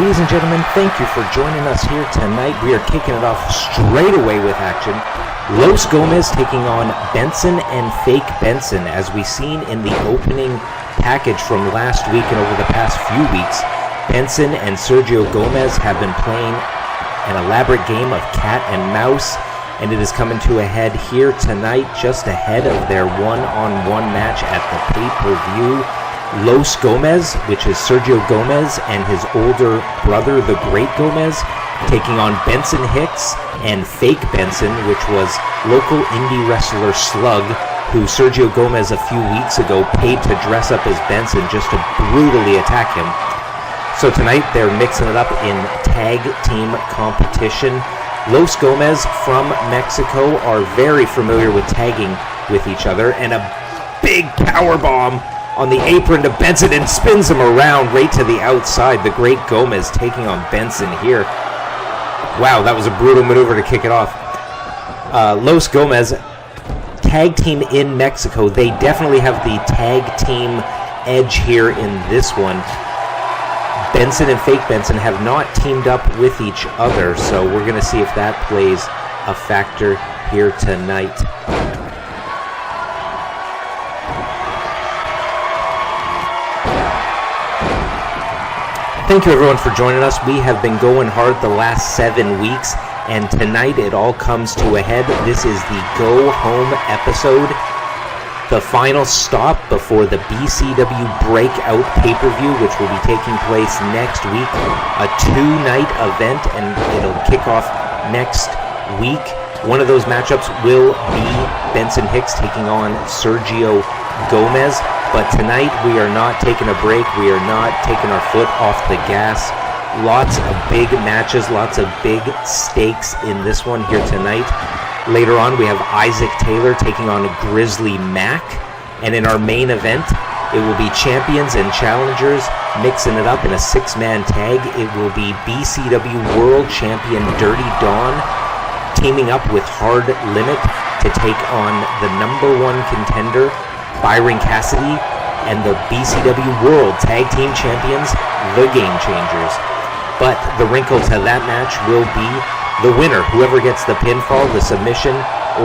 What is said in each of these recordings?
Ladies and gentlemen, thank you for joining us here tonight. We are kicking it off straight away with action. Los Gomez taking on Benson and Fake Benson. As we've seen in the opening package from last week and over the past few weeks, Benson and Sergio Gomez have been playing an elaborate game of cat and mouse, and it is coming to a head here tonight, just ahead of their one-on-one match at the pay-per-view. Los Gomez, which is Sergio Gomez and his older brother, the Great Gomez, taking on Benson Hicks and Fake Benson, which was local indie wrestler Slug, who Sergio Gomez a few weeks ago paid to dress up as Benson just to brutally attack him. So tonight they're mixing it up in tag team competition. Los Gomez from Mexico are very familiar with tagging with each other, and a big powerbomb on the apron to Benson and spins him around right to the outside. The Great Gomez taking on Benson here. Wow, that was a brutal maneuver to kick it off. Los Gomez, tag team in Mexico. They definitely have the tag team edge here in this one. Benson and Fake Benson have not teamed up with each other, so we're going to see if that plays a factor here tonight. Thank you everyone for joining us. We have been going hard the last 7 weeks, and tonight it all comes to a head. This is the go home episode, the final stop before the BCW Breakout pay-per-view, which will be taking place next week. A 2-night event, and it'll kick off next week. One of those matchups will be Benson Hicks taking on Sergio Gomez. But tonight we are not taking a break. We are not taking our foot off the gas. Lots of big matches, lots of big stakes in this one here tonight. Later on we have Isaac Taylor taking on Grizzly Mack. And in our main event, it will be champions and challengers mixing it up in a 6-man tag. It will be BCW World Champion Dirty Dawn teaming up with Hard Limit to take on the #1 contender Byron Cassidy, and the BCW World Tag Team Champions, the Game Changers. But the wrinkle to that match will be the winner. Whoever gets the pinfall, the submission,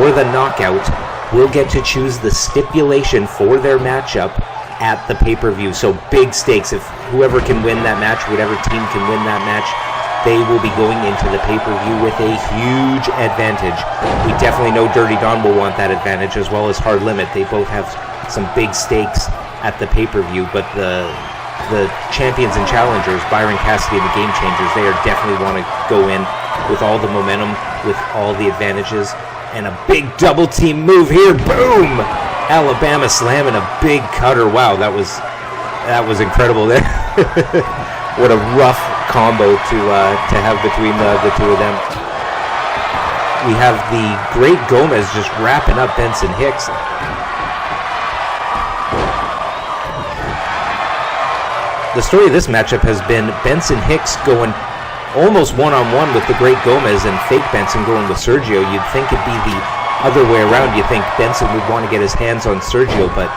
or the knockout will get to choose the stipulation for their matchup at the pay-per-view. So big stakes. If whoever can win that match, whatever team can win that match, they will be going into the pay-per-view with a huge advantage. We definitely know Dirty Dawn will want that advantage, as well as Hard Limit. They both have some big stakes at the pay-per-view, but the champions and challengers, Byron Cassidy and the Game Changers, they are definitely want to go in with all the momentum, with all the advantages, and a big double team move here. Boom! Alabama Slam and a big cutter. Wow, that was incredible there. What a rough combo to have between the two of them. We have the Great Gomez just wrapping up Benson Hicks. The story of this matchup has been Benson Hicks going almost one-on-one with the Great Gomez and Fake Benson going with Sergio. You'd think it'd be the other way around. You'd think Benson would want to get his hands on Sergio, but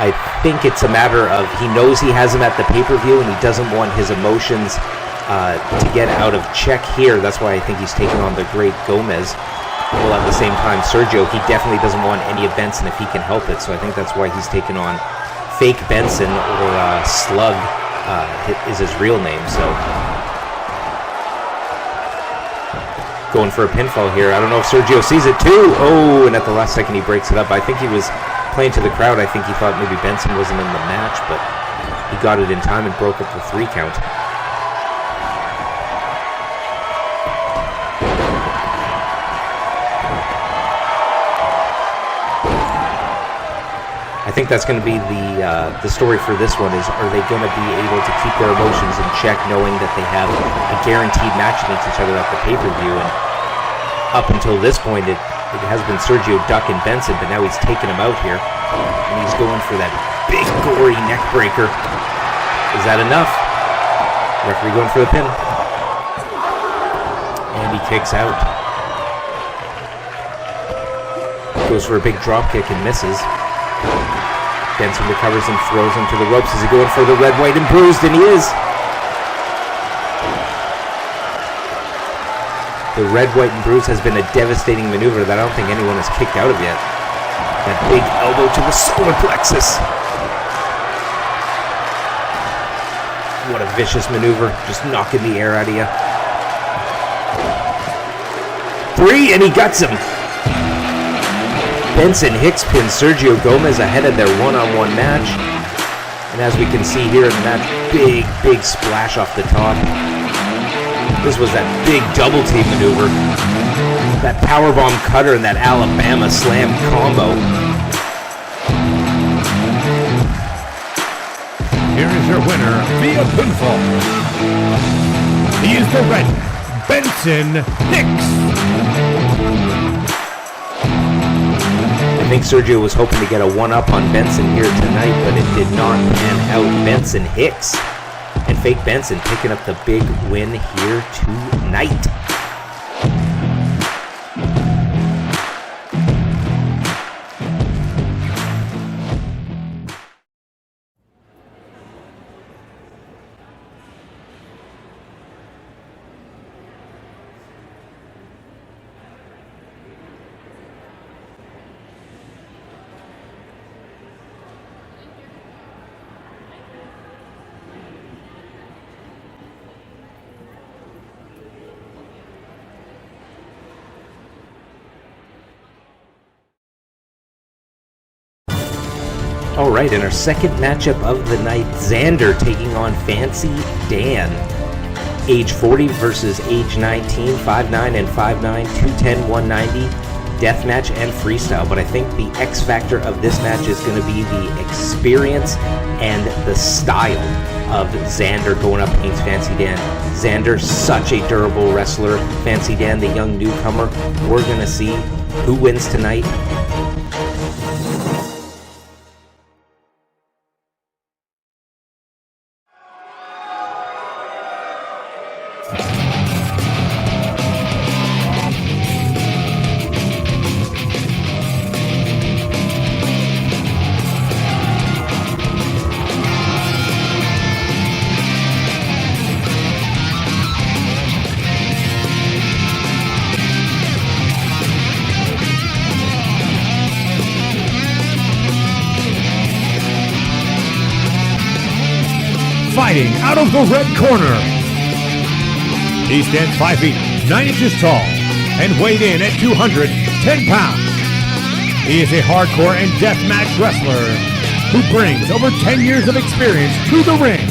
I think it's a matter of he knows he has him at the pay-per-view and he doesn't want his emotions to get out of check here. That's why I think he's taking on the Great Gomez. Well, at the same time, Sergio, he definitely doesn't want any of Benson if he can help it, so I think that's why he's taking on Fake Benson, or Slug is his real name. So going for a pinfall here. I don't know if Sergio sees it too. Oh, and at the last second he breaks it up. I think he was playing to the crowd. I think he thought maybe Benson wasn't in the match, but he got it in time and broke up the 3 count. I think that's going to be the story for this one, is are they going to be able to keep their emotions in check knowing that they have a guaranteed match against each other at the pay-per-view. And up until this point it has been Sergio ducking Benson, but now he's taking him out here and he's going for that big gory neck breaker. Is that enough? Referee going for the pin, and he kicks out. Goes for a big drop kick and misses. Benson recovers and throws him to the ropes. Is he going for the red, white, and bruised? And he is. The red, white, and bruise has been a devastating maneuver that I don't think anyone has kicked out of yet. That big elbow to the solar plexus. What a vicious maneuver. Just knocking the air out of you. 3, and he guts him. Benson Hicks pins Sergio Gomez ahead of their one-on-one match. And as we can see here in the match, big splash off the top. This was that big double team maneuver. That powerbomb cutter and that Alabama slam combo. Here is your winner via pinfall. He is the red, Benson Hicks. I think Sergio was hoping to get a one-up on Benson here tonight, but it did not pan out. Benson Hicks and Fake Benson picking up the big win here tonight. All right, in our second matchup of the night, Xander taking on Fancy Dan. Age 40 versus age 19, 5'9 and 5'9, 210, 190, deathmatch and freestyle. But I think the X factor of this match is going to be the experience and the style of Xander going up against Fancy Dan. Xander, such a durable wrestler. Fancy Dan, the young newcomer. We're going to see who wins tonight. Fighting out of the red corner. He stands 5 feet 9 inches tall and weighed in at 210 pounds. He is a hardcore and deathmatch wrestler who brings over 10 years of experience to the ring.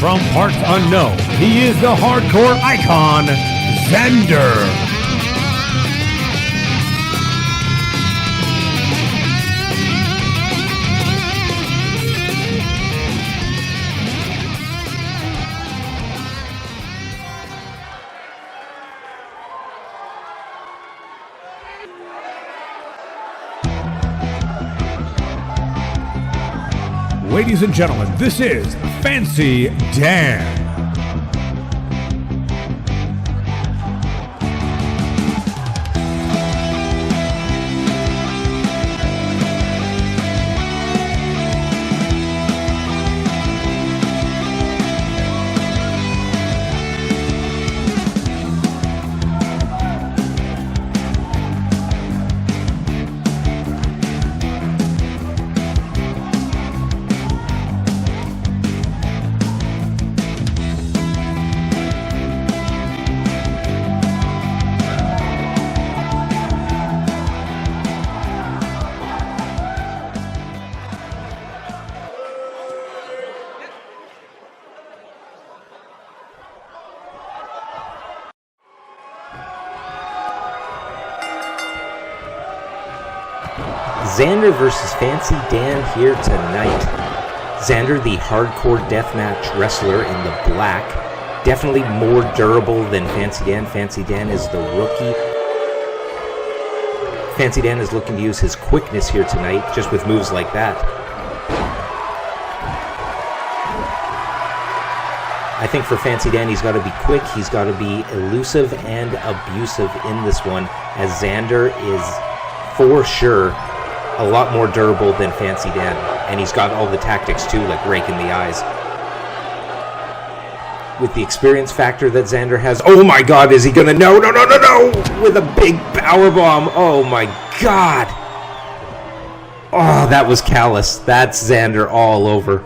From parts unknown, he is the hardcore icon, Xander. Ladies and gentlemen, this is Fancy Dan. Xander versus Fancy Dan here tonight. Xander, the hardcore deathmatch wrestler in the black. Definitely more durable than Fancy Dan. Fancy Dan is the rookie. Fancy Dan is looking to use his quickness here tonight, just with moves like that. I think for Fancy Dan, he's got to be quick, he's got to be elusive and abusive in this one, as Xander is for sure a lot more durable than Fancy Dan, and he's got all the tactics too, like raking the eyes. with the experience factor that Xander has. Oh my God, is he gonna? No, with a big power bomb. Oh my God. Oh, that was callous. That's Xander all over.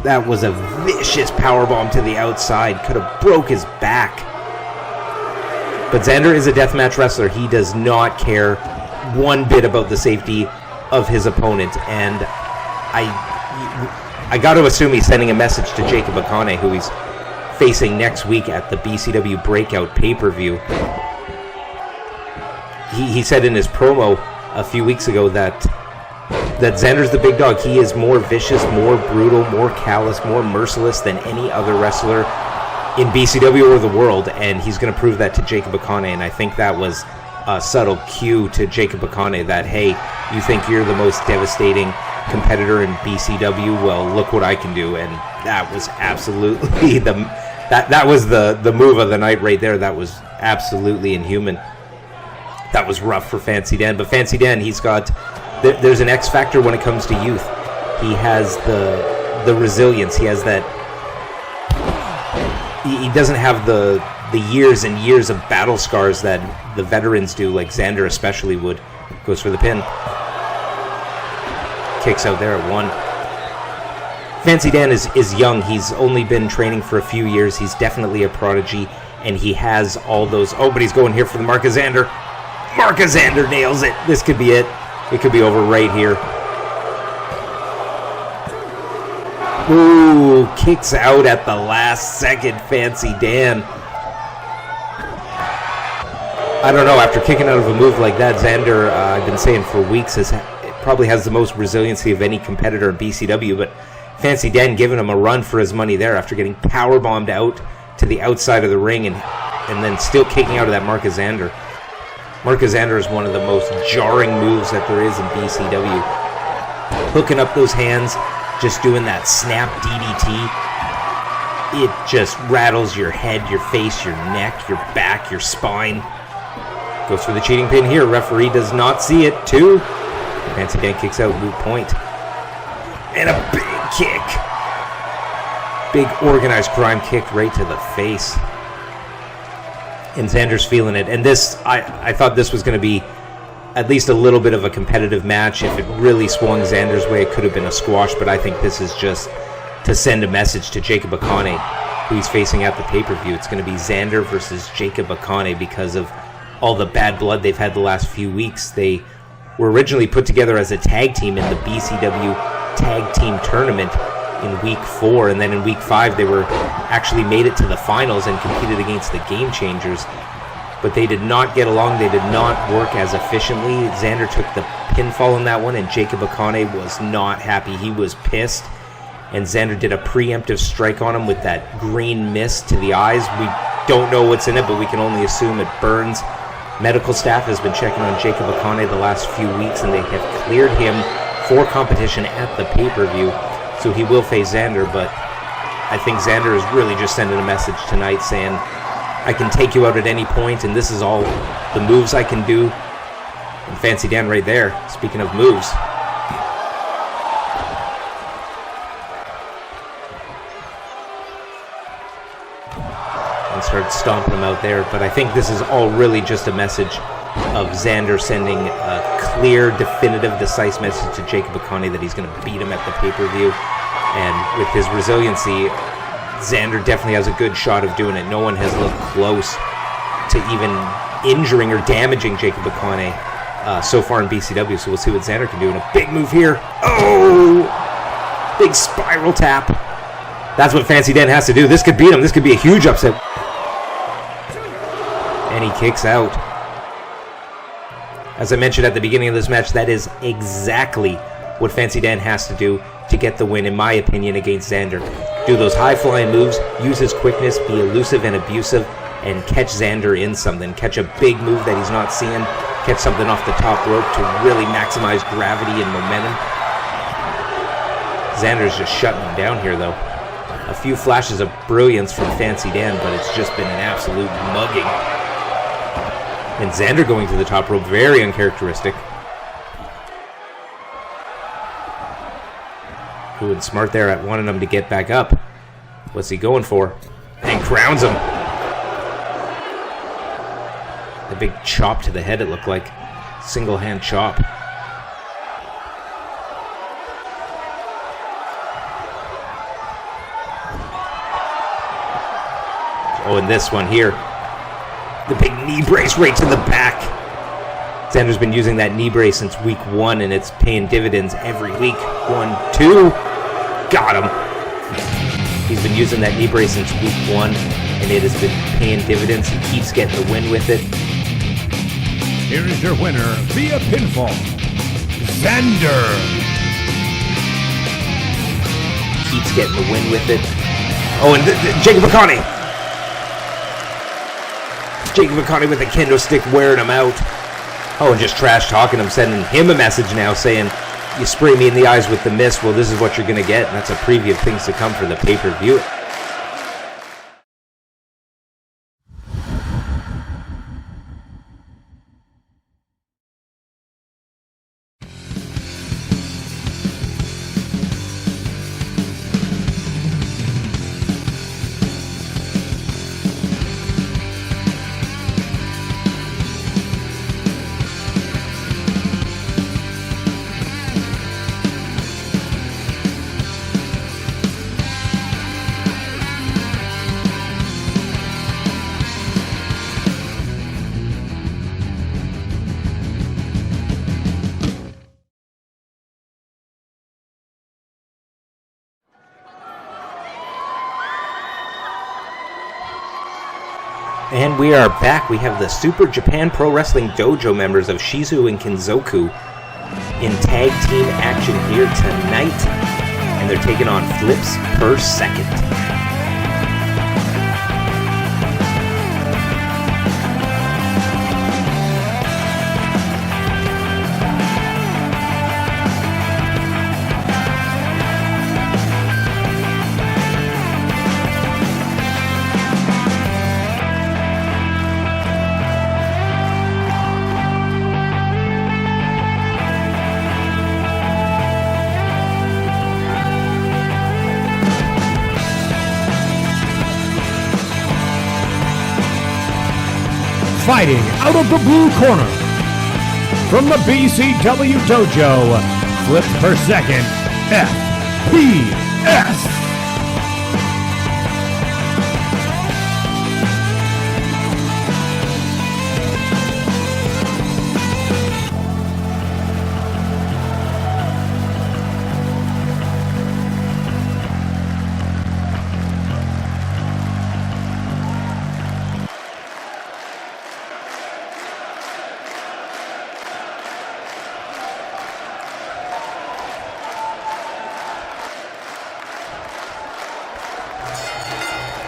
That was a vicious power bomb to the outside. Could have broke his back. But Xander is a deathmatch wrestler. He does not care one bit about the safety of his opponent. And I got to assume he's sending a message to Jacob Akane, who he's facing next week at the BCW Breakout pay-per-view. He said in his promo a few weeks ago that Xander's the big dog. He is more vicious, more brutal, more callous, more merciless than any other wrestler in BCW or the world, and he's going to prove that to Jacob Akane, and I think that was a subtle cue to Jacob Akane that, hey, you think you're the most devastating competitor in BCW? Well, look what I can do, and that was absolutely that was the move of the night right there. That was absolutely inhuman. That was rough for Fancy Dan, but Fancy Dan, there's an X factor when it comes to youth. He has the resilience. He has that. He doesn't have the years and years of battle scars that the veterans do, like Xander especially would. Goes for the pin. Kicks out there at 1. Fancy Dan is young. He's only been training for a few years. He's definitely a prodigy, and he has all those. Oh, but he's going here for the Mark of Xander. Mark of Xander nails it. This could be it. It could be over right here. Ooh, kicks out at the last second, Fancy Dan. I don't know, after kicking out of a move like that, Xander, I've been saying for weeks, probably has the most resiliency of any competitor in BCW, but Fancy Dan giving him a run for his money there after getting powerbombed out to the outside of the ring and then still kicking out of that Mark of Xander. Mark of Xander is one of the most jarring moves that there is in BCW. Hooking up those hands, just doing that snap DDT. It just rattles your head, your face, your neck, your back, your spine. Goes for the cheating pin here. Referee does not see it. 2. Fancy Dan kicks out, moot point. And a big kick. Big organized crime kick right to the face. And Xander's feeling it. And this, I thought this was going to be at least a little bit of a competitive match. If it really swung Xander's way, it could have been a squash, but I think this is just to send a message to Jacob Akane, who he's facing at the pay-per-view. It's going to be Xander versus Jacob Akane because of all the bad blood they've had the last few weeks. They were originally put together as a tag team in the BCW Tag Team Tournament in Week 4, and then in Week 5 they were actually made it to the finals and competed against the Game Changers. But they did not get along. They did not work as efficiently. Xander took the pinfall in that one, and Jacob Akane was not happy. He was pissed, and Xander did a preemptive strike on him with that green mist to the eyes. We don't know what's in it, but we can only assume it burns. Medical staff has been checking on Jacob Akane the last few weeks, and they have cleared him for competition at the pay-per-view, so he will face Xander. But I think Xander is really just sending a message tonight saying, I can take you out at any point, and this is all the moves I can do. And Fancy Dan right there, speaking of moves. And start stomping him out there. But I think this is all really just a message of Xander sending a clear, definitive, decisive message to Jacob Akane that he's going to beat him at the pay-per-view. And with his resiliency, Xander definitely has a good shot of doing it. No one has looked close to even injuring or damaging Jacob Akane so far in BCW, so we'll see what Xander can do. And a big move here. Oh! Big spiral tap. That's what Fancy Dan has to do. This could beat him. This could be a huge upset. And he kicks out. As I mentioned at the beginning of this match, that is exactly what Fancy Dan has to do to get the win, in my opinion, against Xander. Do those high-flying moves, use his quickness, be elusive and abusive, and catch Xander in something. Catch a big move that he's not seeing, catch something off the top rope to really maximize gravity and momentum. Xander's just shutting him down here, though. A few flashes of brilliance from Fancy Dan, but it's just been an absolute mugging. And Xander going to the top rope, very uncharacteristic. Ooh, and smart there at wanting him to get back up. What's he going for? And crowns him. A big chop to the head, it looked like. Single hand chop. Oh, and this one here. The big knee brace right to the back. Xander's been using that knee brace since week 1, and it's paying dividends every week. 1, 2. Got him. He's been using that knee brace since week 1, and it has been paying dividends. He keeps getting the win with it. Here is your winner via pinfall, Xander. Keeps getting the win with it. Oh, and Jacob Akane. Jacob Akane with the kendo stick wearing him out. Oh, and just trash talking him, sending him a message now saying, you spray me in the eyes with the mist, well, this is what you're going to get. And that's a preview of things to come for the pay-per-view. And we are back. We have the Super Japan Pro Wrestling Dojo members of Shizu and Kinzoku in tag team action here tonight. And they're taking on flips per second. Fighting out of the blue corner, from the BCW Dojo, flips per second, FPS.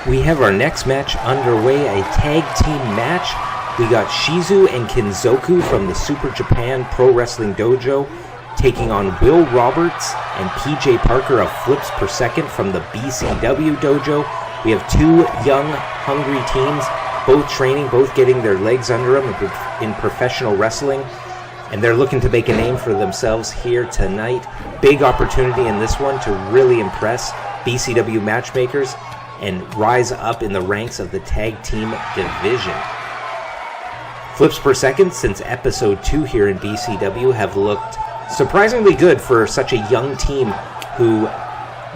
We have our next match underway, a tag team match. We got Shizu and Kinzoku from the Super Japan Pro Wrestling Dojo taking on Will Roberts and PJ Parker of Flips Per Second from the BCW Dojo. We have two young, hungry teams, both training, both getting their legs under them in professional wrestling, and they're looking to make a name for themselves here tonight. Big opportunity in this one to really impress BCW matchmakers and rise up in the ranks of the tag team division. Flips Per Second, since episode 2 here in BCW, have looked surprisingly good for such a young team who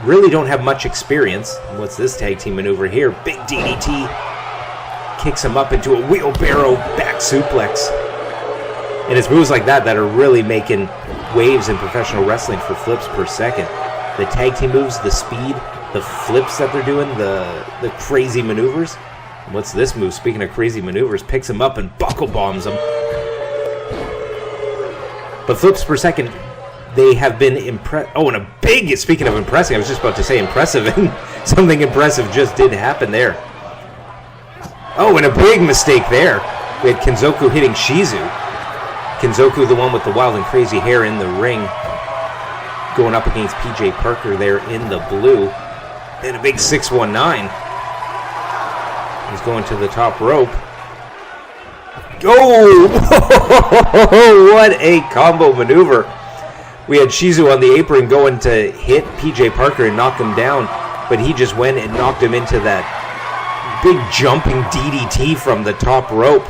really don't have much experience. What's this tag team maneuver here? Big DDT. Kicks him up into a wheelbarrow back suplex. And it's moves like that are really making waves in professional wrestling for Flips Per Second. The tag team moves, the speed, the flips that they're doing, the crazy maneuvers. What's this move? Speaking of crazy maneuvers, picks him up and buckle bombs him. But Flips Per Second, they have been impressed. Oh, and speaking of impressing, I was just about to say impressive, and something impressive just did happen there. Oh, and a big mistake there. We had Kinzoku hitting Shizu. Kinzoku, the one with the wild and crazy hair in the ring, going up against PJ Parker there in the blue. And a big 619. He's going to the top rope. Oh! What a combo maneuver. We had Shizu on the apron going to hit PJ Parker and knock him down. but he just went and knocked him into that big jumping DDT from the top rope.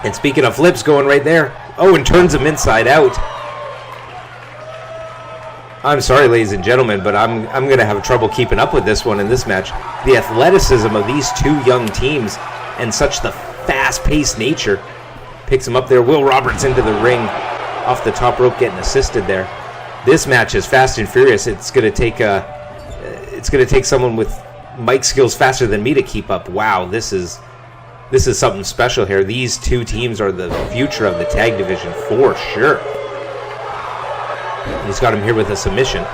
And speaking of flips, going right there. Oh, and turns him inside out. I'm sorry, ladies and gentlemen, but I'm going to have trouble keeping up with this one in this match. The athleticism of these two young teams and such the fast-paced nature. Picks him up there. Will Roberts into the ring off the top rope, getting assisted there. This match is fast and furious. It's going to take someone with mic skills faster than me to keep up. Wow, this is something special here. These two teams are the future of the tag division for sure. He's got him here with a submission.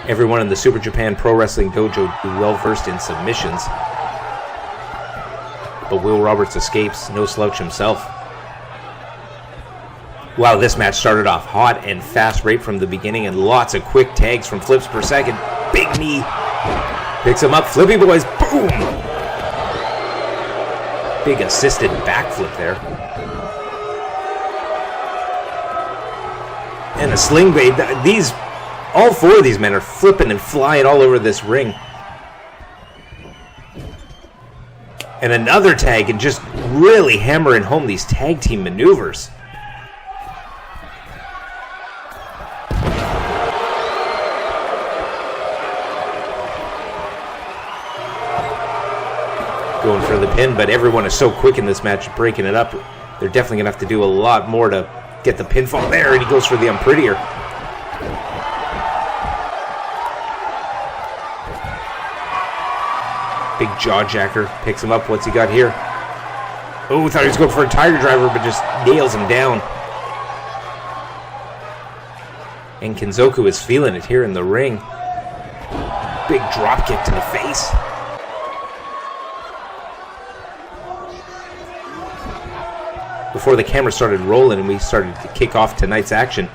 Everyone in the Super Japan Pro Wrestling Dojo is well versed in submissions. But Will Roberts escapes, no slouch himself. Wow, this match started off hot and fast right from the beginning, and lots of quick tags from flips per second. Big knee. Picks him up. Flippy boys. Boom. Big assisted backflip there. And a sling blade. All four of these men are flipping and flying all over this ring. And another tag, and just really hammering home these tag team maneuvers. Going for the pin, but everyone is so quick in this match, breaking it up. They're definitely going to have to do a lot more to get the pinfall there, and he goes for the unprettier. Big jaw jacker, picks him up. What's he got here? Oh, thought he was going for a tiger driver, but just nails him down. And Kenzoku is feeling it here in the ring. Big drop kick to the face. Before the camera started rolling and we started to kick off tonight's action,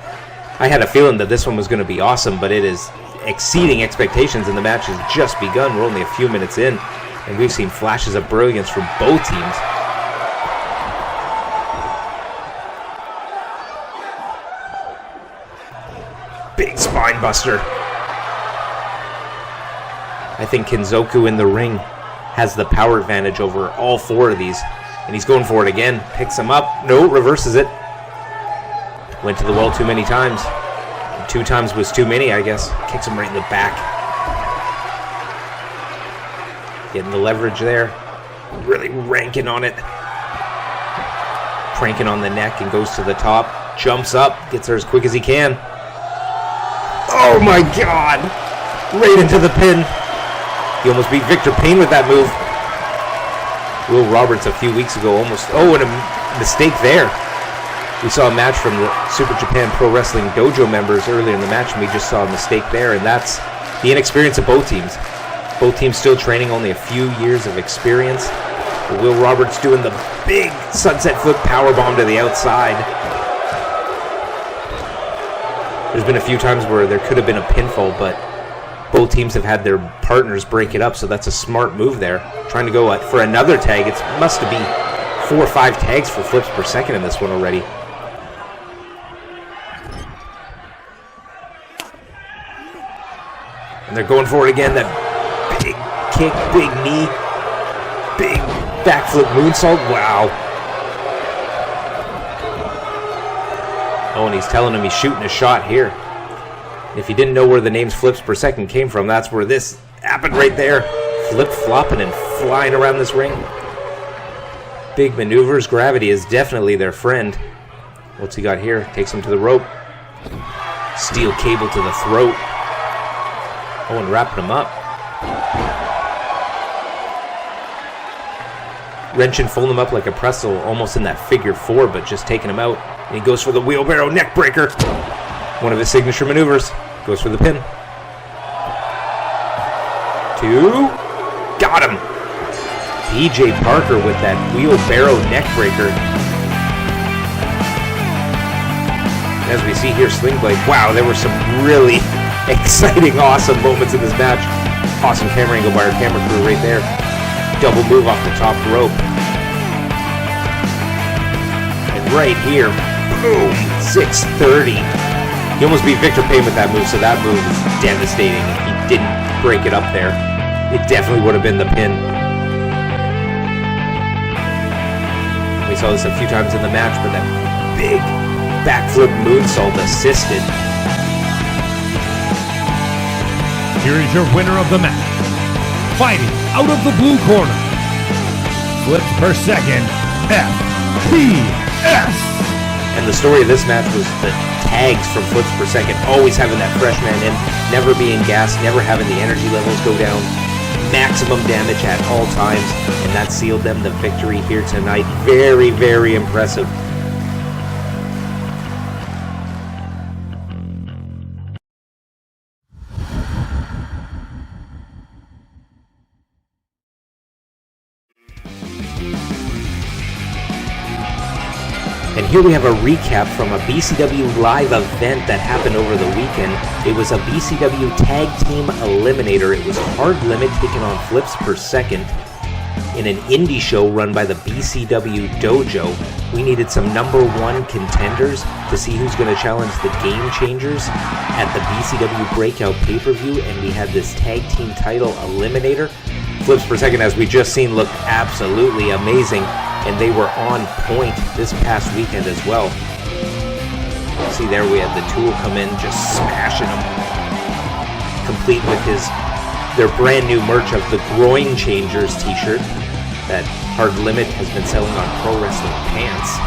I had a feeling that this one was going to be awesome, but it is exceeding expectations, and the match has just begun. We're only a few minutes in, and we've seen flashes of brilliance from both teams. Big spine buster. I think Kenzoku in the ring has the power advantage over all four of these, and he's going for it again. Picks him up. No, reverses it. Went to the well too many times. 2 times was too many, I guess. Kicks him right in the back. Getting the leverage there. Really ranking on it. Cranking on the neck and goes to the top. Jumps up. Gets there as quick as he can. Oh my God! Right into the pin. He almost beat Victor Payne with that move. Will Roberts a few weeks ago almost... Oh, and a mistake there. We saw a match from the Super Japan Pro Wrestling Dojo members earlier in the match, and we just saw a mistake there, and that's the inexperience of both teams. Both teams still training, only a few years of experience. But Will Roberts doing the big sunset flip powerbomb to the outside. There's been a few times where there could have been a pinfall, but both teams have had their partners break it up, so that's a smart move there. Trying to go for another tag. It must be 4 or 5 tags for flips per second in this one already. And they're going for it again. That big kick, big knee, big backflip moonsault. Wow. Oh, and he's telling him he's shooting a shot here. If you didn't know where the names flips per second came from, that's where this happened right there. Flip-flopping and flying around this ring. Big maneuvers. Gravity is definitely their friend. What's he got here? Takes him to the rope. Steel cable to the throat. Oh, and wrapping him up. Wrenching, folding him up like a pretzel, almost in that figure 4, but just taking him out. And he goes for the wheelbarrow neck breaker. One of his signature maneuvers. Goes for the pin. 2. Got him. PJ Parker with that wheelbarrow neck breaker. As we see here, Sling Blade. Wow, there were some really exciting, awesome moments in this match. Awesome camera angle by our camera crew right there. Double move off the top rope. And right here, boom, 630. He almost beat Victor Payne with that move, so that move was devastating. If he didn't break it up there, it definitely would have been the pin. We saw this a few times in the match, but that big backflip moonsault assisted. Here is your winner of the match. Fighting out of the blue corner, flips per second, FPS. And the story of this match was the tags from flips per second, always having that fresh man in, never being gassed, never having the energy levels go down, maximum damage at all times, and that sealed them the victory here tonight. Very, very impressive. And here we have a recap from a BCW live event that happened over the weekend. It was a BCW Tag Team Eliminator. It was Hard Limit taking on Flips Per Second in an indie show run by the BCW Dojo. We needed some number one contenders to see who's going to challenge the Game Changers at the BCW Breakout pay-per-view, and we had this Tag Team title Eliminator. Flips Per Second, as we just seen, looked absolutely amazing, and they were on point this past weekend as well. See there, we had the Tool come in, just smashing them, complete with their brand new merch of the Groin Changers t-shirt that Hard Limit has been selling on Pro Wrestling Pants.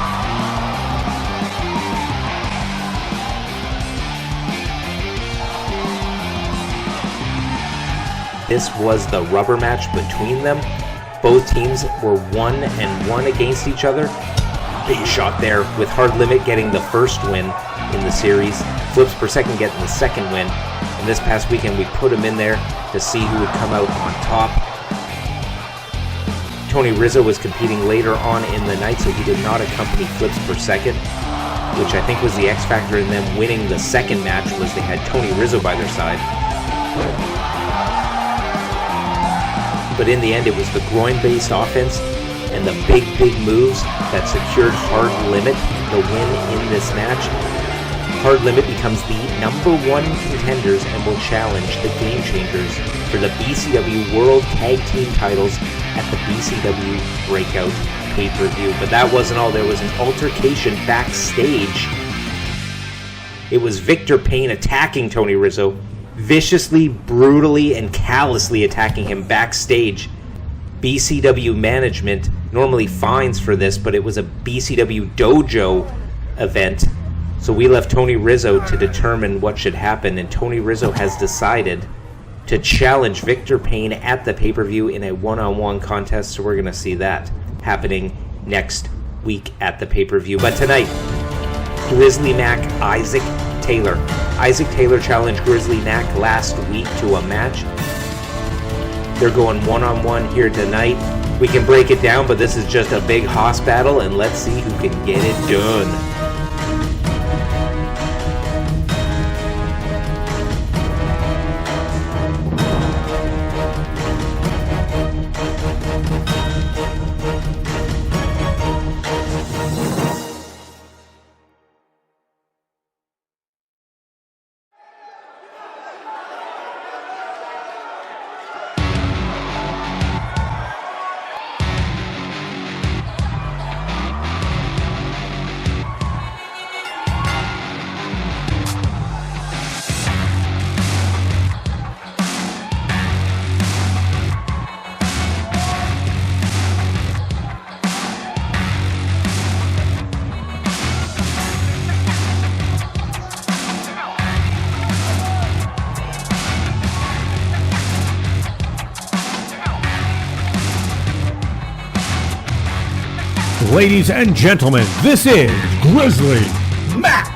This was the rubber match between them. Both teams were 1-1 against each other. Big shot there with Hard Limit getting the first win in the series. Flips Per Second getting the second win. And this past weekend we put him in there to see who would come out on top. Tony Rizzo was competing later on in the night, so he did not accompany Flips Per Second, which I think was the X factor in them winning the second match, was they had Tony Rizzo by their side. But in the end, it was the groin-based offense and the big moves that secured Hard Limit the win in this match. Hard Limit becomes the number one contenders and will challenge the Game Changers for the BCW World Tag Team titles at the BCW Breakout pay-per-view. But that wasn't all. There was an altercation backstage. It was Victor Payne attacking Tony Rizzo, viciously, brutally, and callously attacking him backstage. BCW management normally fines for this, but it was a BCW Dojo event, so we left Tony Rizzo to determine what should happen, and Tony Rizzo has decided to challenge Victor Payne at the pay-per-view in a one-on-one contest, so we're going to see that happening next week at the pay-per-view. But tonight, Grizzly Mack, Isaac Taylor. Isaac Taylor challenged Grizzly Mack last week to a match. They're going one-on-one here tonight. We can break it down, but this is just a big hoss battle, and let's see who can get it done. Ladies and gentlemen, this is Grizzly Mack.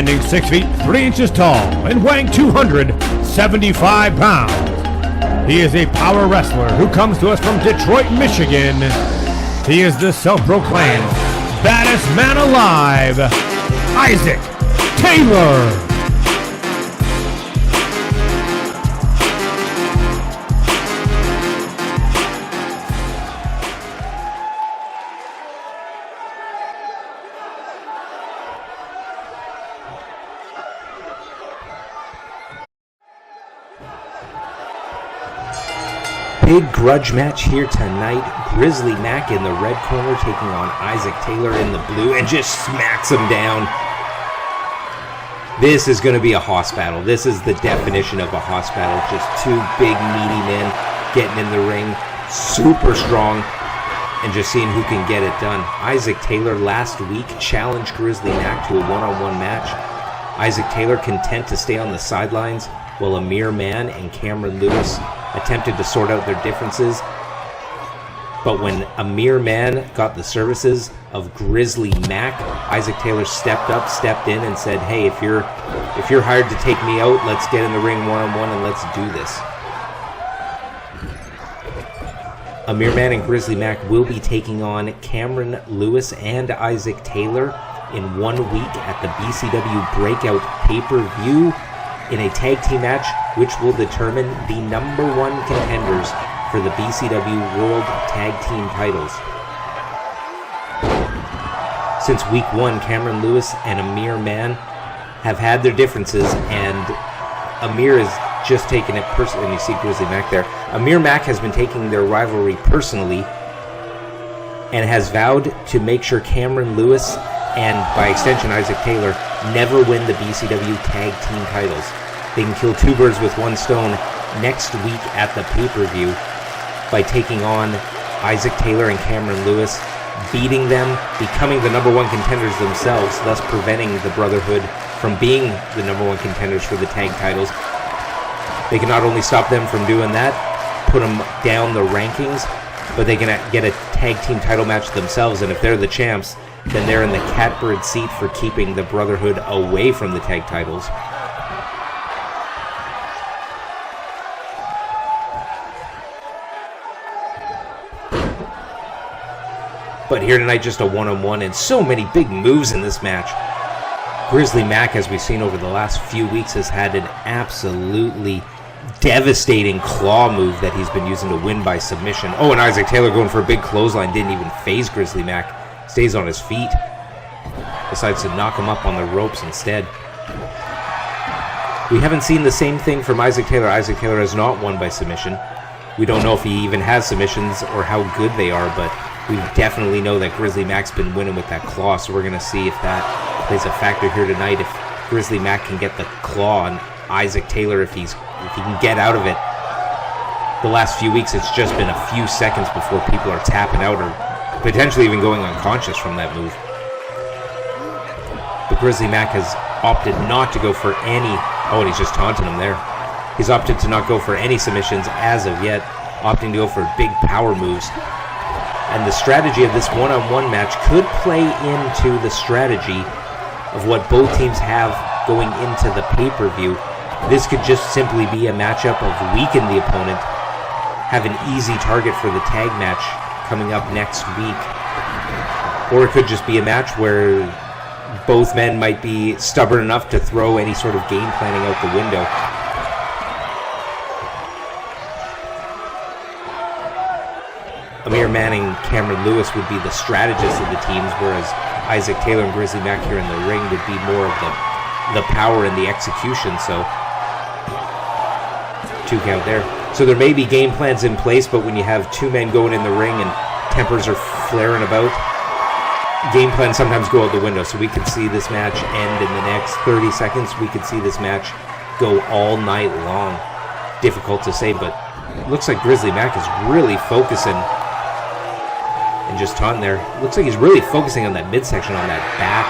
Standing 6 feet 3 inches tall and weighing 275 pounds. He is a power wrestler who comes to us from Detroit, Michigan. He is the self-proclaimed baddest man alive, Isaac Taylor. Big grudge match here tonight. Grizzly Mack in the red corner taking on Isaac Taylor in the blue and just smacks him down. This is going to be a hoss battle. This is the definition of a hoss battle. Just two big meaty men getting in the ring, super strong, and just seeing who can get it done. Isaac Taylor last week challenged Grizzly Mack to a one-on-one match. Isaac Taylor content to stay on the sidelines while Amir Man and Cameron Lewis attempted to sort out their differences. But when Amir Man got the services of Grizzly Mack, Isaac Taylor stepped in and said, hey, if you're hired to take me out, let's get in the ring one-on-one and let's do this. Amir Man and Grizzly Mack will be taking on Cameron Lewis and Isaac Taylor in 1 week at the BCW Breakout pay-per-view in a tag team match, which will determine the #1 contenders for the BCW World Tag Team titles. Since week 1, Cameron Lewis and Amir Man have had their differences, and Amir has just taken it personally. And you see Grizzly Mack there. Amir Mack has been taking their rivalry personally and has vowed to make sure Cameron Lewis and, by extension, Isaac Taylor never win the BCW Tag Team titles. They can kill two birds with one stone next week at the pay-per-view by taking on Isaac Taylor and Cameron Lewis, beating them, becoming the #1 contenders themselves, thus preventing the Brotherhood from being the #1 contenders for the tag titles. They can not only stop them from doing that, put them down the rankings, but they can get a tag team title match themselves, and if they're the champs, then they're in the catbird seat for keeping the Brotherhood away from the tag titles. But here tonight, just a one-on-one, and so many big moves in this match. Grizzly Mack, as we've seen over the last few weeks, has had an absolutely devastating claw move that he's been using to win by submission. Oh, and Isaac Taylor going for a big clothesline, didn't even phase Grizzly Mack. Stays on his feet. Decides to knock him up on the ropes instead. We haven't seen the same thing from Isaac Taylor. Isaac Taylor has not won by submission. We don't know if he even has submissions or how good they are, but we definitely know that Grizzly Mack's been winning with that claw, so we're going to see if that plays a factor here tonight. If Grizzly Mack can get the claw on Isaac Taylor, if he can get out of it. The last few weeks, it's just been a few seconds before people are tapping out or potentially even going unconscious from that move. But Grizzly Mack has opted not to go for any... Oh, and he's just taunting him there. He's opted to not go for any submissions as of yet, opting to go for big power moves. And the strategy of this one-on-one match could play into the strategy of what both teams have going into the pay-per-view. This could just simply be a matchup of weaken the opponent, have an easy target for the tag match coming up next week. Or it could just be a match where both men might be stubborn enough to throw any sort of game planning out the window. Amir Man and Cameron Lewis would be the strategists of the teams, whereas Isaac Taylor and Grizzly Mack here in the ring would be more of the power and the execution. So 2 count there. So there may be game plans in place, but when you have 2 men going in the ring and tempers are flaring about, game plans sometimes go out the window. So we could see this match end in the next 30 seconds. We could see this match go all night long. Difficult to say, but it looks like Grizzly Mack is really focusing. And just taunting there. Looks like he's really focusing on that midsection, on that back.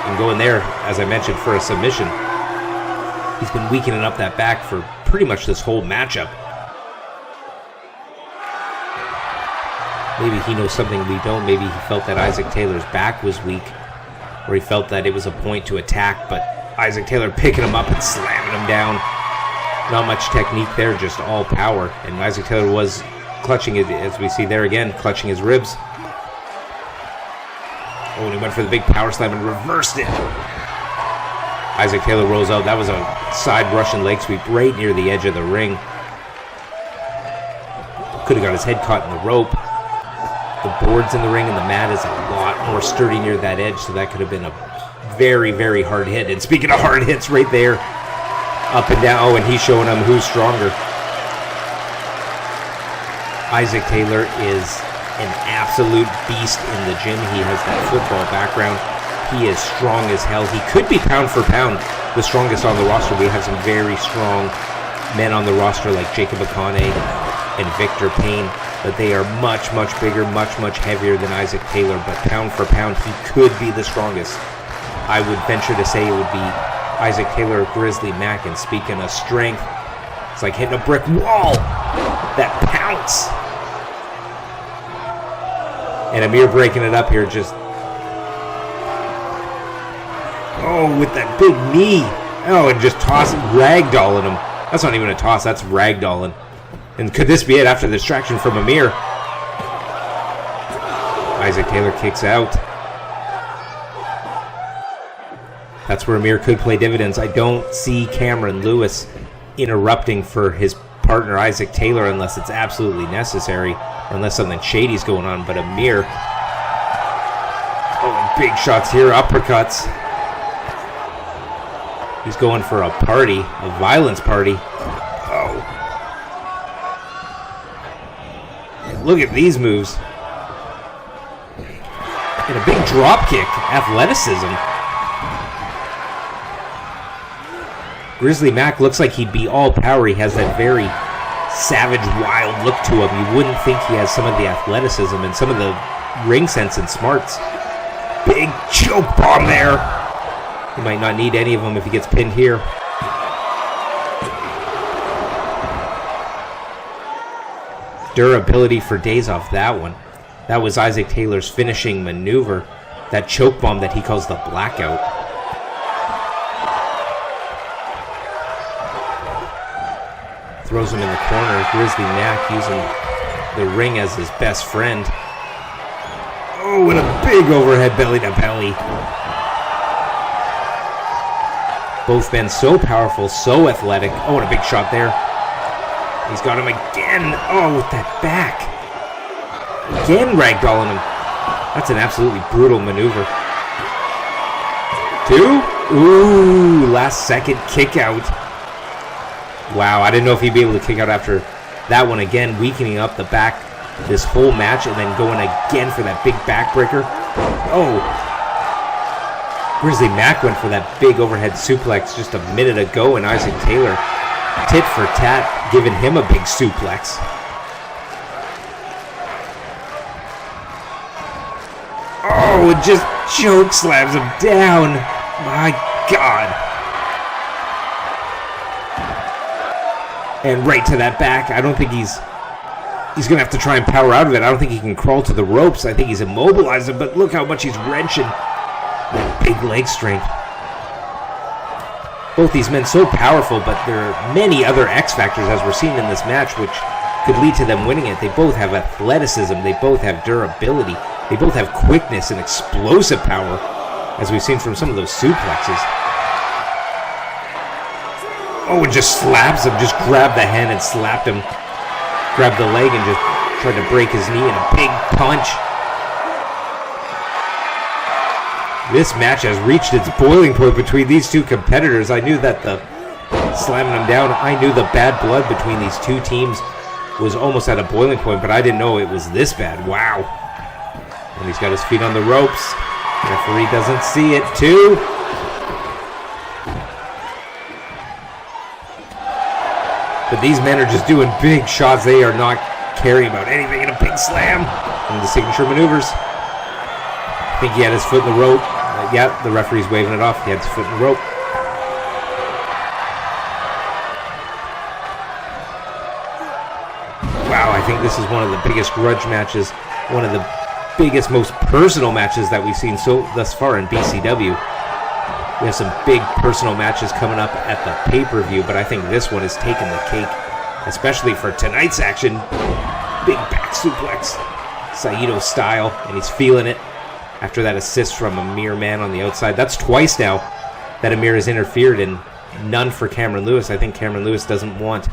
And going there, as I mentioned, for a submission. He's been weakening up that back for pretty much this whole matchup. Maybe he knows something we don't. Maybe he felt that Isaac Taylor's back was weak. where he felt that it was a point to attack, but Isaac Taylor picking him up and slamming him down. Not much technique there, just all power. And Isaac Taylor was clutching it, as we see there again, clutching his ribs. Oh, and he went for the big power slam and reversed it. Isaac Taylor rolls out. That was a side Russian leg sweep right near the edge of the ring. Could have got his head caught in the rope. The boards in the ring and the mat is a lot more sturdy near that edge, so that could have been a very, very hard hit. And speaking of hard hits, right there, up and down. Oh, and he's showing him who's stronger. Isaac Taylor is an absolute beast in the gym. He has that football background. He is strong as hell. He could be pound for pound the strongest on the roster. We have some very strong men on the roster like Jacob Akane and Victor Payne, but they are much, much bigger, much, much heavier than Isaac Taylor. But pound for pound, he could be the strongest. I would venture to say it would be Isaac Taylor or Grizzly Mack. And speaking of strength, it's like hitting a brick wall. That pounce. And Amir breaking it up here, just... Oh, with that big knee. Oh, and just tossing, ragdolling him. That's not even a toss, that's ragdolling. And could this be it after the distraction from Amir? Isaac Taylor kicks out. That's where Amir could play dividends. I don't see Cameron Lewis interrupting for his partner Isaac Taylor unless it's absolutely necessary, or unless something shady's going on. But Amir, oh, big shots here, uppercuts. He's going for a party, a violence party. Oh. Look at these moves. And a big drop kick, athleticism. Grizzly Mack looks like he'd be all power. He has that very savage, wild look to him. You wouldn't think he has some of the athleticism and some of the ring sense and smarts. Big choke bomb there. He might not need any of them if he gets pinned here. Durability for days off that one. That was Isaac Taylor's finishing maneuver. That choke bomb that he calls the blackout. Throws him in the corner. Grizzly Mack using the ring as his best friend. Oh, and a big overhead belly to belly. Both men so powerful, so athletic. Oh, and a big shot there. He's got him again. Oh, with that back. Again ragdolling him. That's an absolutely brutal maneuver. 2. Ooh, last second kick out. Wow, I didn't know if he'd be able to kick out after that one again, weakening up the back this whole match and then going again for that big backbreaker. Oh. Grizzly Mack went for that big overhead suplex just a minute ago, and Isaac Taylor, tit for tat, giving him a big suplex. Oh, it just choke slams him down. My God. And right to that back. I don't think he's going to have to try and power out of it. I don't think he can crawl to the ropes. I think he's immobilized him, but look how much he's wrenching. That big leg strength. Both these men so powerful, but there are many other X factors as we're seeing in this match which could lead to them winning it. They both have athleticism. They both have durability. They both have quickness and explosive power, as we've seen from some of those suplexes. Oh, and just slaps him. Just grabbed the hand and slapped him. Grabbed the leg and just tried to break his knee in a big punch. This match has reached its boiling point between these two competitors. I knew that the slamming them down, I knew the bad blood between these two teams was almost at a boiling point, but I didn't know it was this bad. Wow. And he's got his feet on the ropes. Referee doesn't see it. 2. But these men are just doing big shots. They are not caring about anything in a big slam. And the signature maneuvers. I think he had his foot in the rope. Yeah, the referee's waving it off. He had his foot in the rope. Wow, I think this is one of the biggest grudge matches. One of the biggest, most personal matches that we've seen thus far in BCW. We have some big personal matches coming up at the pay-per-view, but I think this one is taking the cake, especially for tonight's action. Big back suplex, Saito style, and he's feeling it after that assist from Amir Man on the outside. That's twice now that Amir has interfered, and none for Cameron Lewis. I think Cameron Lewis doesn't want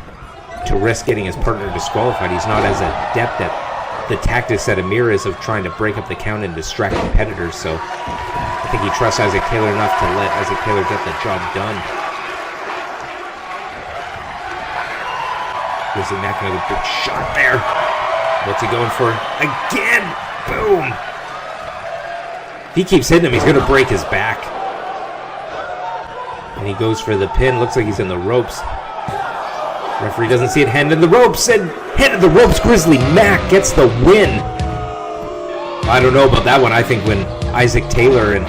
to risk getting his partner disqualified. He's not as adept at the tactics that Amir is of trying to break up the count and distract competitors, so I think he trusts Isaac Taylor enough to let Isaac Taylor get the job done. Grizzly Mack another big shot there. What's he going for? Again! Boom! If he keeps hitting him, he's going to break his back. And he goes for the pin. Looks like he's in the ropes. Referee doesn't see it. Hand in the ropes, and hand in the ropes. Grizzly Mack gets the win. I don't know about that one. I think when Isaac Taylor and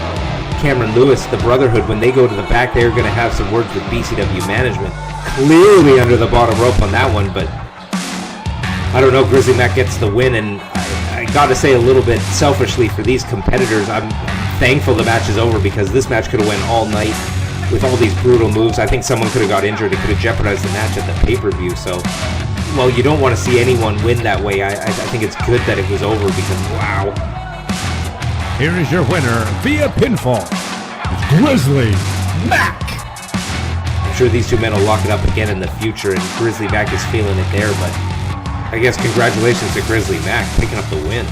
Cameron Lewis, the Brotherhood, when they go to the back, they're going to have some words with BCW management. Clearly under the bottom rope on that one, but I don't know. Grizzly Mack gets the win, and I got to say a little bit selfishly for these competitors, I'm thankful the match is over, because this match could have went all night with all these brutal moves. I think someone could have got injured. It could have jeopardized the match at the pay-per-view. So, well, you don't want to see anyone win that way. I think it's good that it was over, because, wow. Here is your winner via pinfall, Grizzly Mack. I'm sure these two men will lock it up again in the future, and Grizzly Mack is feeling it there, but I guess congratulations to Grizzly Mack picking up the win.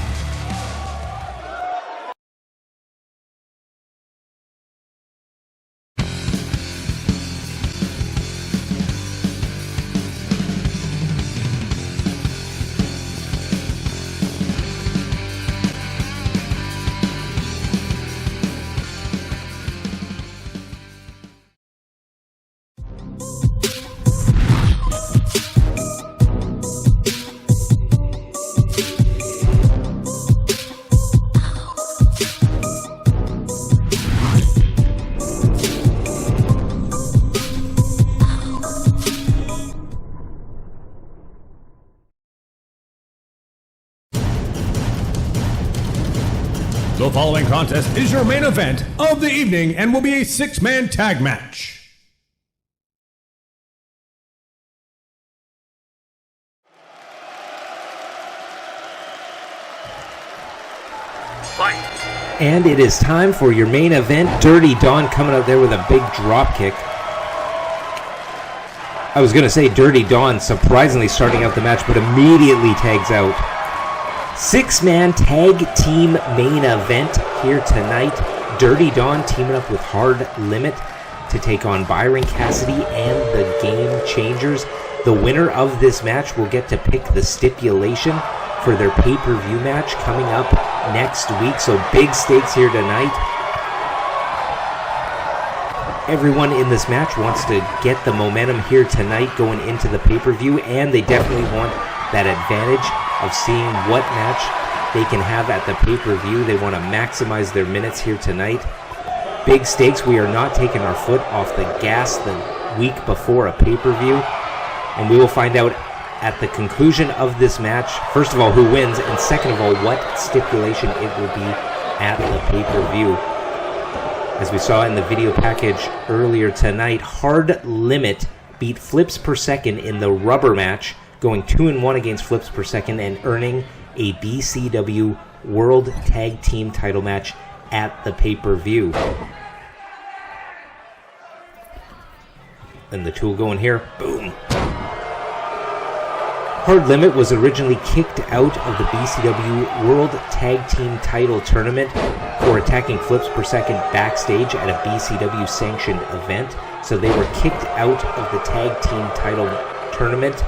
The following contest is your main event of the evening and will be a 6-man tag match. And it is time for your main event. Dirty Don coming out there with a big drop kick. I was going to say Dirty Don surprisingly starting out the match, but immediately tags out. 6-man tag team main event here tonight. Dirty Don teaming up with Hard Limit to take on Byron Cassidy and the Game Changers. The winner of this match will get to pick the stipulation for their pay-per-view match coming up next week. So big stakes here tonight. Everyone in this match wants to get the momentum here tonight going into the pay-per-view, and they definitely want that advantage of seeing what match they can have at the pay-per-view. They want to maximize their minutes here tonight. Big stakes. We are not taking our foot off the gas the week before a pay-per-view, and we will find out at the conclusion of this match, first of all, who wins, and second of all, what stipulation it will be at the pay-per-view. As we saw in the video package earlier tonight, Hard Limit beat Flips Per Second in the rubber match, going 2-1 against Flips Per Second and earning a BCW World Tag Team title match at the pay-per-view. And the tool going here, boom. Hard Limit was originally kicked out of the BCW World Tag Team title tournament for attacking Flips Per Second backstage at a BCW sanctioned event. So they were kicked out of the tag team title tournament,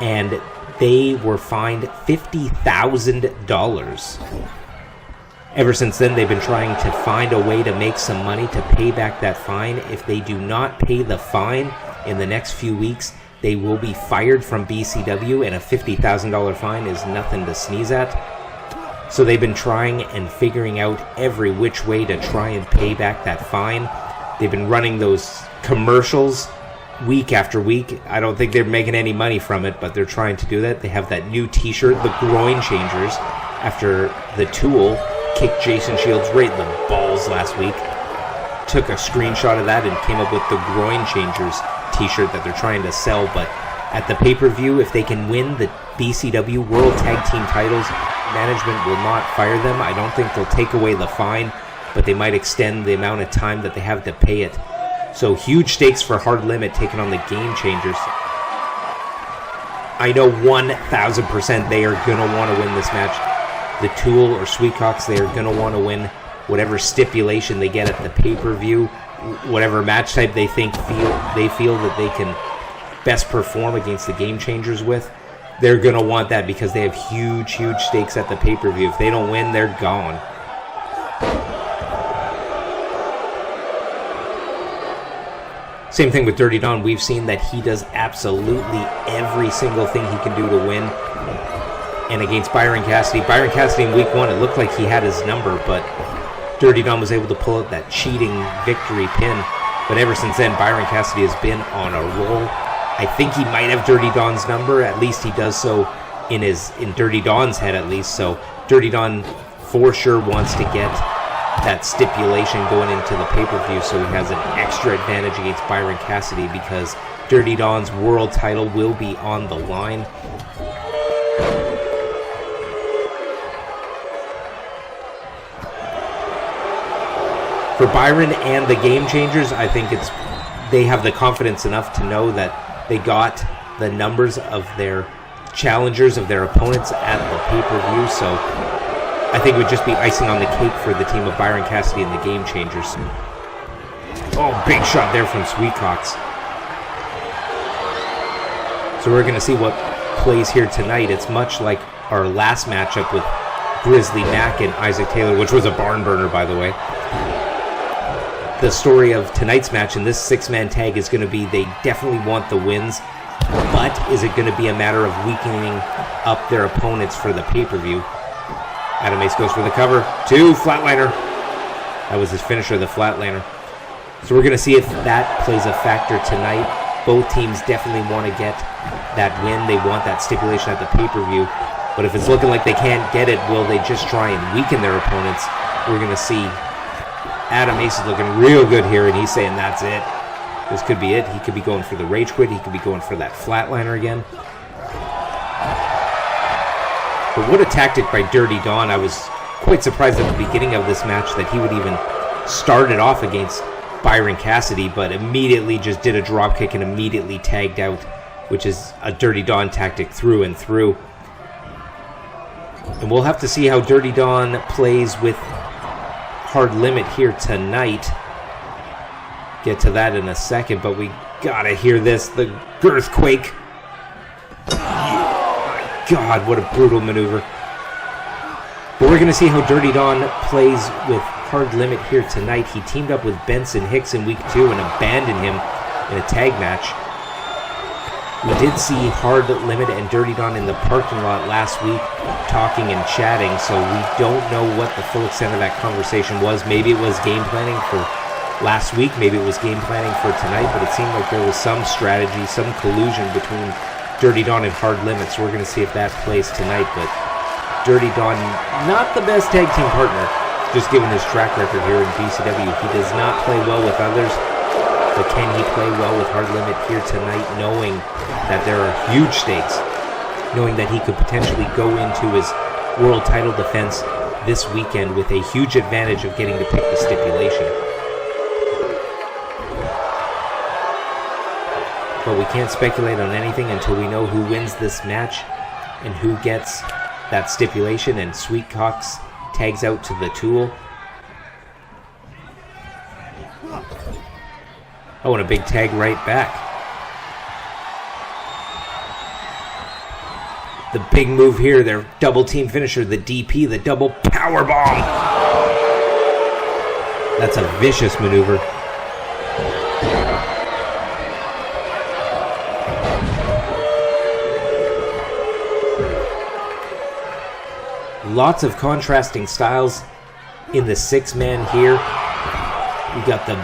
and they were fined $50,000. Ever since then, they've been trying to find a way to make some money to pay back that fine. If they do not pay the fine in the next few weeks, they will be fired from BCW, and a $50,000 fine is nothing to sneeze at. So they've been trying and figuring out every which way to try and pay back that fine. They've been running those commercials week after week. I don't think they're making any money from it, but they're trying to do that. They have that new t-shirt, the Groin Changers, after the Tool kicked Jason Shields right in the balls last week. Took a screenshot of that and came up with the Groin Changers t-shirt that they're trying to sell. But at the pay-per-view, if they can win the BCW World Tag Team titles, management will not fire them. I don't think they'll take away the fine, but they might extend the amount of time that they have to pay it. So huge stakes for Hard Limit taking on the Game Changers. I know 1,000% they are going to want to win this match. The Tool or Sweetcocks, they are going to want to win whatever stipulation they get at the pay-per-view, whatever match type they feel that they can best perform against the Game Changers with. They're going to want that because they have huge stakes at the pay-per-view. If they don't win, they're gone. Same thing with Dirty Don. We've seen that he does absolutely every single thing he can do to win. And against Byron Cassidy in week 1, it looked like he had his number, but Dirty Don was able to pull out that cheating victory pin. But ever since then, Byron Cassidy has been on a roll. I think he might have Dirty Don's number. At least he does so in Dirty Don's head, at least. So Dirty Don for sure wants to get that stipulation going into the pay-per-view, so he has an extra advantage against Byron Cassidy because Dirty Don's world title will be on the line. For Byron and the Game Changers, I think they have the confidence enough to know that they got the numbers of their challengers, of their opponents at the pay-per-view, so I think it would just be icing on the cake for the team of Byron Cassidy and the Game Changers. Oh, big shot there from Sweetcocks. So we're going to see what plays here tonight. It's much like our last matchup with Grizzly, Mack, and Isaac Taylor, which was a barn burner, by the way. The story of tonight's match in this 6-man tag is going to be they definitely want the wins, but is it going to be a matter of weakening up their opponents for the pay-per-view? Adam Ace goes for the cover. 2, flatliner. That was his finisher, the flatliner. So we're going to see if that plays a factor tonight. Both teams definitely want to get that win. They want that stipulation at the pay-per-view. But if it's looking like they can't get it, will they just try and weaken their opponents? We're going to see Adam Ace is looking real good here, and he's saying that's it. This could be it. He could be going for the rage quit. He could be going for that flatliner again. But what a tactic by Dirty Don. I was quite surprised at the beginning of this match that he would even start it off against Byron Cassidy, but immediately just did a drop kick and immediately tagged out, which is a Dirty Don tactic through and through. And we'll have to see how Dirty Don plays with Hard Limit here tonight. Get to that in a second, but we gotta hear this. The Girthquake. God, what a brutal maneuver. But we're going to see how Dirty Don plays with Hard Limit here tonight. He teamed up with Benson Hicks in week 2 and abandoned him in a tag match. We did see Hard Limit and Dirty Don in the parking lot last week talking and chatting, so we don't know what the full extent of that conversation was. Maybe it was game planning for last week, maybe it was game planning for tonight, but it seemed like there was some strategy, some collusion between Dirty Don and Hard Limit, so we're going to see if that plays tonight. But Dirty Don, not the best tag team partner, just given his track record here in BCW. He does not play well with others, but can he play well with Hard Limit here tonight, knowing that there are huge stakes, knowing that he could potentially go into his world title defense this weekend with a huge advantage of getting to pick the stipulation. But we can't speculate on anything until we know who wins this match and who gets that stipulation, and Sweetcocks tags out to the Tool. Oh, and a big tag right back. The big move here, their double team finisher, the DP, the double power bomb. That's a vicious maneuver. Lots of contrasting styles in the 6-man here. We got the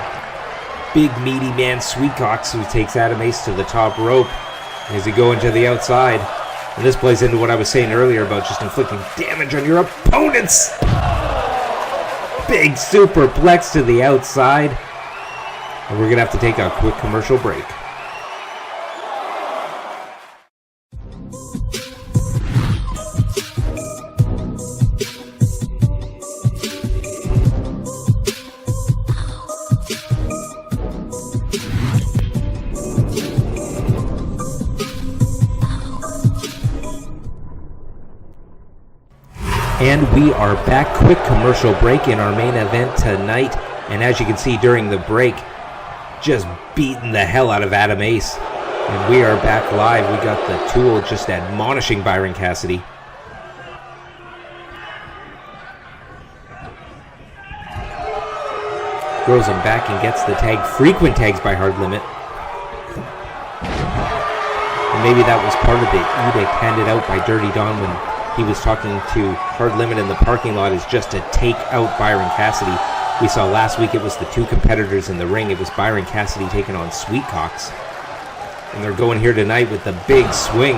big meaty man Sweetcocks, who takes Adam Ace to the top rope. As he going to the outside, And this plays into what I was saying earlier about just inflicting damage on your opponents. Big superplex to the outside. And we're going to have to take a quick commercial break. And we are back. Quick commercial break in our main event tonight. And as you can see during the break, just beating the hell out of Adam Ace. And we are back live. We got the Tool just admonishing Byron Cassidy. Throws him back and gets the tag. Frequent tags by Hard Limit. And maybe that was part of the edict handed out by Dirty Don when he was talking to Hard Limit in the parking lot, is just to take out Byron Cassidy. We saw last week it was the two competitors in the ring. It was Byron Cassidy taking on Sweetcox. And they're going here tonight with the big swing.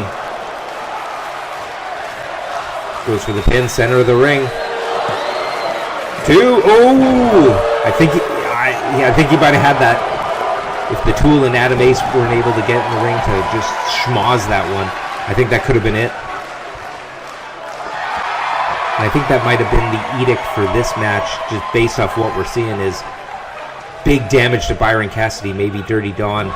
Goes for the pin, center of the ring. 2. Oh! I think he might have had that. If the Tool and Adam Ace weren't able to get in the ring to just schmoz that one, I think that could have been it. And I think that might have been the edict for this match, just based off what we're seeing, is big damage to Byron Cassidy. Maybe Dirty Don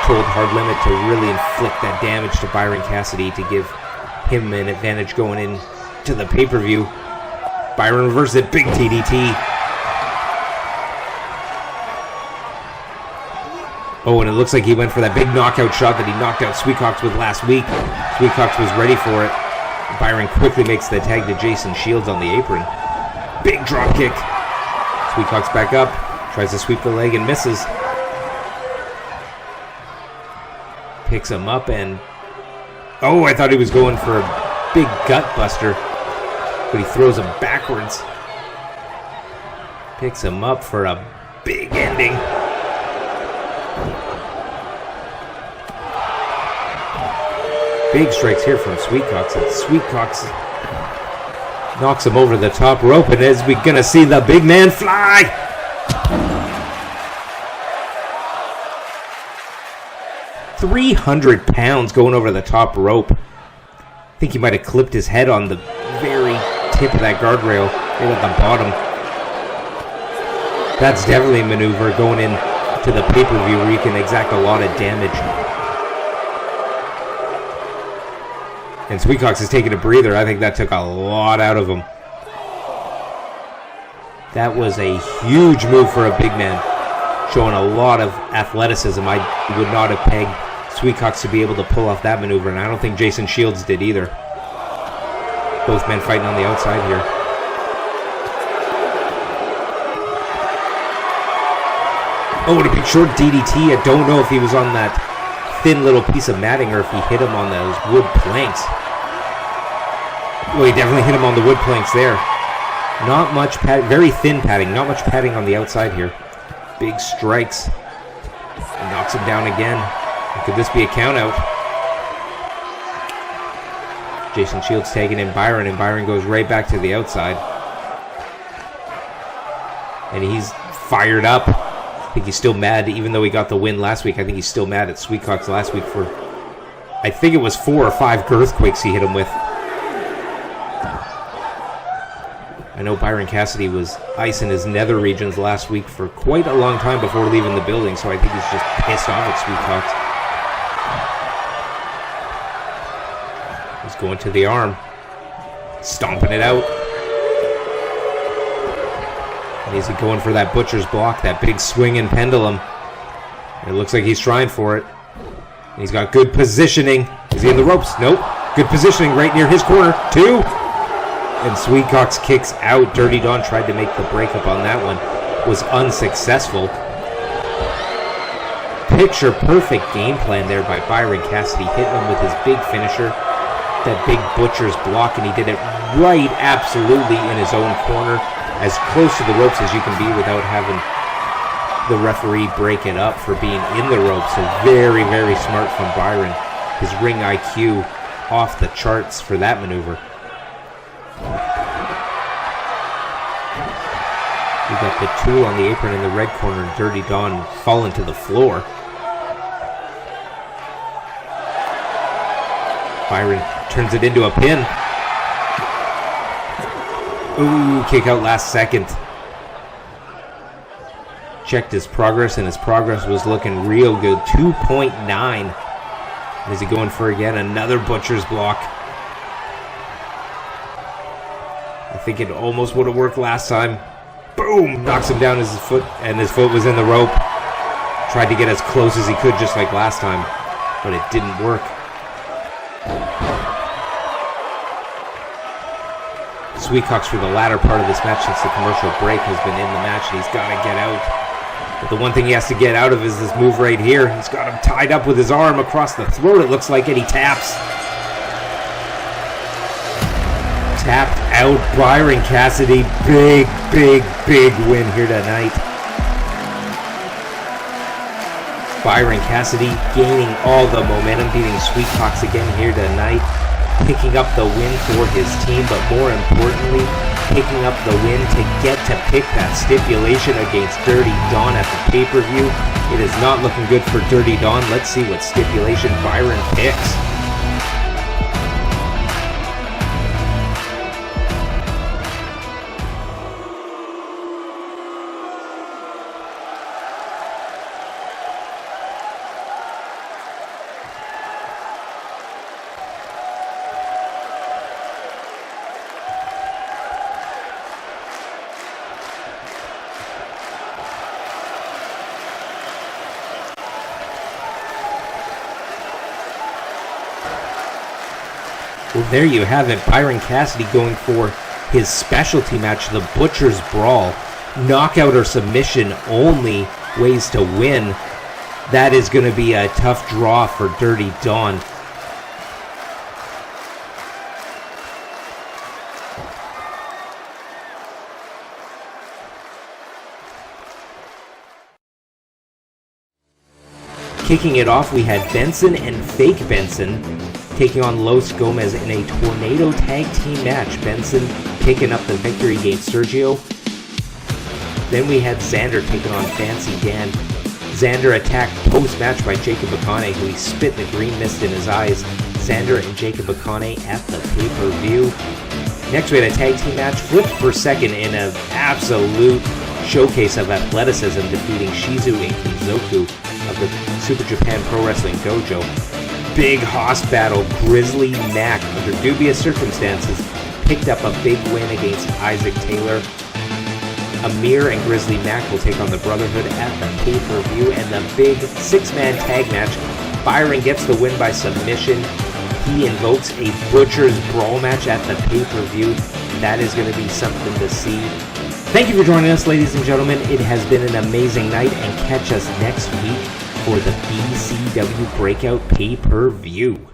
told Hard Limit to really inflict that damage to Byron Cassidy to give him an advantage going into the pay-per-view. Byron reverses it, big DDT. Oh, and it looks like he went for that big knockout shot that he knocked out Sweetcox with last week. Sweetcox was ready for it. Byron quickly makes the tag to Jason Shields on the apron. Big drop kick. Sweetcox back up. Tries to sweep the leg and misses. Picks him up and... Oh, I thought he was going for a big gut buster. But he throws him backwards. Picks him up for a big ending. Big strikes here from Sweetcox, and Sweetcox knocks him over the top rope, and as we're going to see the big man fly. £300 going over the top rope. I think he might have clipped his head on the very tip of that guardrail, right at the bottom. That's definitely a maneuver going into the pay-per-view where you can exact a lot of damage. And Sweetcox is taking a breather. I think that took a lot out of him. That was a huge move for a big man, showing a lot of athleticism. I would not have pegged Sweetcox to be able to pull off that maneuver, and I don't think Jason Shields did either. Both men fighting on the outside here. Oh, what a big short DDT. I don't know if he was on that thin little piece of matting or if he hit him on those wood planks. Well, he definitely hit him on the wood planks there. Not much padding, very thin padding, not much padding on the outside here. Big strikes. And knocks him down again. Could this be a count out? Jason Shields taking in Byron, and Byron goes right back to the outside. And he's fired up. I think he's still mad, even though he got the win last week. I think he's still mad at Sweetcox last week for, I think it was 4 or 5 girthquakes he hit him with. I know Byron Cassidy was icing his nether regions last week for quite a long time before leaving the building, so I think he's just pissed off at Sweetcox. He's going to the arm, stomping it out. And he's going for that butcher's block, that big swinging pendulum. It looks like he's trying for it. He's got good positioning. Is he in the ropes? Nope. Good positioning right near his corner. 2. And Sweetcox kicks out. Dirty Don tried to make the breakup on that one. Was unsuccessful. Picture perfect game plan there by Byron Cassidy. Hitting him with his big finisher. That big butcher's block. And he did it right absolutely in his own corner. As close to the ropes as you can be without having the referee break it up for being in the ropes. So very, very smart from Byron. His ring IQ off the charts for that maneuver. We got the tool on the apron in the red corner, and Dirty Don falling to the floor. Byron turns it into a pin. Ooh, kick out last second. Checked his progress, and his progress was looking real good. 2.9. Is he going for again another butcher's block? I think it almost would have worked last time. Boom! Knocks him down his foot, and his foot was in the rope. Tried to get as close as he could, just like last time, but it didn't work. Sweetcock's for the latter part of this match since the commercial break has been in the match, and he's got to get out. But the one thing he has to get out of is this move right here. He's got him tied up with his arm across the throat, it looks like, and he taps. Tapped out. Byron Cassidy. Big, big, big win here tonight. Byron Cassidy gaining all the momentum, beating Sweetcox again here tonight. Picking up the win for his team, but more importantly, picking up the win to get to pick that stipulation against Dirty Don at the pay-per-view. It is not looking good for Dirty Don. Let's see what stipulation Byron picks. Well, there you have it. Byron Cassidy going for his specialty match, the Butcher's Brawl. Knockout or submission only ways to win. That is going to be a tough draw for Dirty Don. Kicking it off, we had Benson and Fake Benson taking on Los Gomez in a Tornado Tag Team match. Benson picking up the victory against Sergio. Then we had Xander taking on Fancy Dan. Xander attacked post-match by Jacob Akane, who he spit the green mist in his eyes. Xander and Jacob Akane at the pay-per-view. Next we had a tag team match, flipped per second in an absolute showcase of athleticism, defeating Shizu and Kinzoku of the Super Japan Pro Wrestling Dojo. Big hoss battle. Grizzly Mack, under dubious circumstances, picked up a big win against Isaac Taylor. Amir and Grizzly Mack will take on the Brotherhood at the pay-per-view, and the big six-man tag match. Byron gets the win by submission. He invokes a Butcher's Brawl match at the pay-per-view. That is going to be something to see. Thank you for joining us, ladies and gentlemen. It has been an amazing night, and catch us next week for the BCW Breakout pay-per-view.